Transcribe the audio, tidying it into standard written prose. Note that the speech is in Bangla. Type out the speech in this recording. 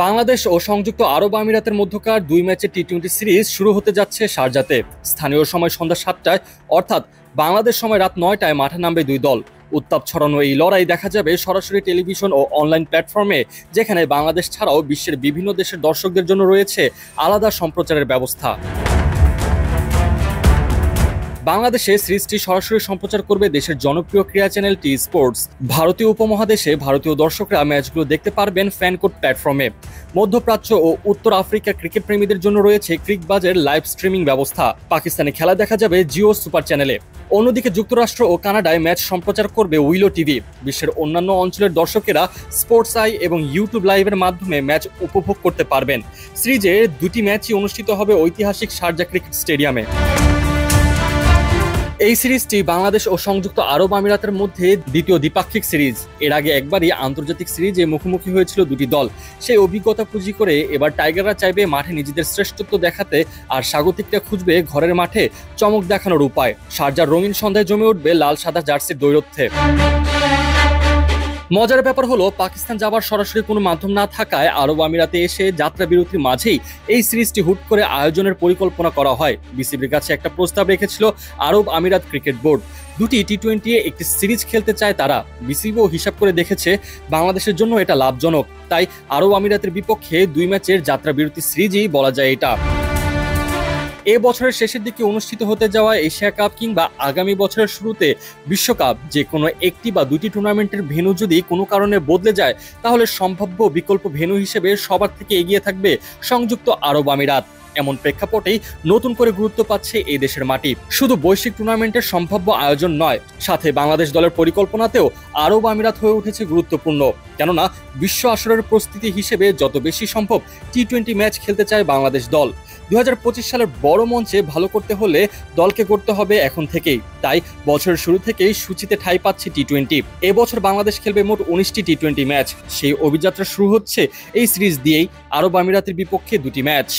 বাংলাদেশ ও সংযুক্ত আরব আমিরাতের মধ্যকার ২ ম্যাচের টি-20 সিরিজ শুরু হতে যাচ্ছে শারজাতে। স্থানীয় সময় সন্ধ্যা ৭টায় অর্থাৎ বাংলাদেশ সময় রাত ৯টায় মাঠে নামবে দুই দল। উত্তাপ ছড়ানো এই লড়াই দেখা যাবে সরাসরি টেলিভিশন ও অনলাইন প্ল্যাটফর্মে, যেখানে বাংলাদেশ ছাড়াও বিশ্বের বিভিন্ন দেশের দর্শকদের জন্য রয়েছে আলাদা সম্প্রচারের ব্যবস্থা। বাংলাদেশে সিরিজটি সরাসরি সম্প্রচার করবে দেশের জনপ্রিয় ক্রীড়া চ্যানেল টি স্পোর্টস। ভারতীয় উপমহাদেশে ভারতীয় দর্শকরা ম্যাচগুলো দেখতে পারবেন ফ্যানকোড প্ল্যাটফর্মে। মধ্যপ্রাচ্য ও উত্তর আফ্রিকা ক্রিকেট প্রেমীদের জন্য রয়েছে ক্রিকবাজের লাইভ স্ট্রিমিং ব্যবস্থা। পাকিস্তানি খেলা দেখা যাবে জিও সুপার চ্যানেলে। অন্যদিকে যুক্তরাষ্ট্র ও কানাডায় ম্যাচ সম্প্রচার করবে উইলো টিভি। বিশ্বের অন্যান্য অঞ্চলের দর্শকেরা স্পোর্টস আই এবং ইউটিউব লাইভের মাধ্যমে ম্যাচ উপভোগ করতে পারবেন। সিরিজের দুটি ম্যাচই অনুষ্ঠিত হবে ঐতিহাসিক শারজা ক্রিকেট স্টেডিয়ামে। এই সিরিজটি বাংলাদেশ ও সংযুক্ত আরব আমিরাতের মধ্যে দ্বিতীয় দ্বিপাক্ষিক সিরিজ। এর আগে একবারই আন্তর্জাতিক সিরিজে মুখোমুখি হয়েছিল দুটি দল। সেই অভিজ্ঞতা পুঁজি করে এবার টাইগাররা চাইবে মাঠে নিজেদের শ্রেষ্ঠত্ব দেখাতে, আর স্বাগতিকরা খুঁজবে ঘরের মাঠে চমক দেখানোর উপায়। শারজার রঙিন সন্ধ্যায় জমে উঠবে লাল সাদা জার্সির দ্বৈরথ্যে। মজার ব্যাপার হলো, পাকিস্তান যাবার সরাসরি কোনো মাধ্যম না থাকায় আরব আমিরাতে এসে যাত্রা বিরতির মাঝেই এই সিরিজটি হুট করে আয়োজনের পরিকল্পনা করা হয়। বিসিবির কাছে একটা প্রস্তাব রেখেছিল আরব আমিরাত ক্রিকেট বোর্ড। দুটি টি-20 একটি সিরিজ খেলতে চায় তারা। বিসিবিও হিসাব করে দেখেছে বাংলাদেশের জন্য এটা লাভজনক, তাই আরব আমিরাতের বিপক্ষে ২ ম্যাচের যাত্রা বিরতি সিরিজই বলা যায় এটা। এ বছরের শেষের দিকে অনুষ্ঠিত হতে যাওয়া এশিয়া কাপ কিংবা আগামী বছরের শুরুতে বিশ্বকাপ, যে কোনো একটি বা দুটি টুর্নামেন্টের ভেন্যু যদি কোনো কারণে বদলে যায়, তাহলে সম্ভাব্য বিকল্প ভেন্যু হিসেবে সবার থেকে এগিয়ে থাকবে সংযুক্ত আরব আমিরাত। এমন প্রেক্ষাপটেই নতুন করে গুরুত্ব পাচ্ছে এই দেশের মাটি। শুধু বৈশ্বিক টুর্নামেন্টের সম্ভাব্য আয়োজন নয়, সাথে বাংলাদেশ দলের পরিকল্পনাতেও আরব আমিরাত হয়ে উঠেছে গুরুত্বপূর্ণ। কেননা বিশ্ব আসরের প্রস্তুতি হিসেবে যত বেশি সম্ভব টি-20 ম্যাচ খেলতে চায় বাংলাদেশ দল। ২০২৫ সালের বড় মঞ্চে ভালো করতে হলে দলকে করতে হবে এখন থেকেই। তাই বছরের শুরু থেকেই সূচিতে ঠাঁই পাচ্ছে টি-20। এবছর বাংলাদেশ খেলবে মোট ১৯টি টি-20 ম্যাচ। সেই অভিযাত্রা শুরু হচ্ছে এই সিরিজ দিয়েই, আরব আমিরাতের বিপক্ষে দুটি ম্যাচ।